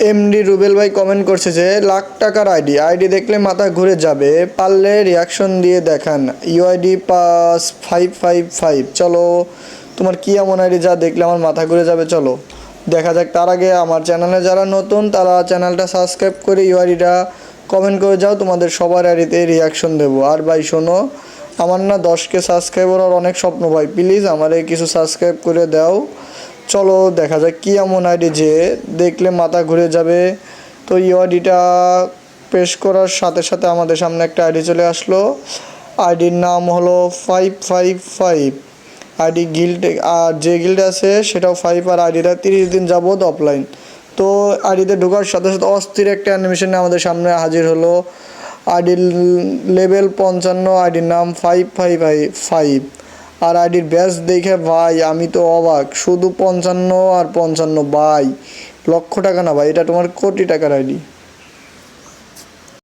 MD Rubel ভাই comment করছে যে লাখ টাকার আইডি দেখলে মাথা ঘুরে যাবে, পারলে রিয়াকশন দিয়ে দেখান। UID pass 555। চলো, তোমার কি এমন আইডি যা দেখলে আমার মাথা ঘুরে যাবে? চলো দেখা যাক। তার আগে আমার চ্যানেলে যারা নতুন তারা চ্যানেলটা সাবস্ক্রাইব করে ইউআইডিটা কমেন্ট করে যাও, তোমাদের সবার আইডিতে রিয়াকশন দেবো। আর ভাই শোনো, আমার না 10K সাবস্ক্রাইবার আর অনেক স্বপ্ন ভাই, প্লিজ আমারে কিছু সাবস্ক্রাইব করে দাও। চলো দেখা যাক কী এমন আইডি যে দেখলে মাথা ঘুরে যাবে। তো এই আইডিটা পেশ করার সাথে সাথে আমাদের সামনে একটা আইডি চলে আসলো। আইডির নাম হলো 555। আইডি গিল্ড, আর যে গিল্ড আছে সেটাও 5, আর আইডিটা 30 দিন যাবত অফলাইন। তো আইডিতে ঢোকার সাথে সাথে অস্থির একটা অ্যানিমেশনে আমাদের সামনে হাজির হলো। আইডির লেভেল 55, আইডির নাম 555। আর আইডির ব্যাচ দেখে ভাই আমি তো অবাক, শুধু 55 আর 55 ভাই, লক্ষ টাকা না ভাই, এটা তোমার কোটি টাকার আইডি।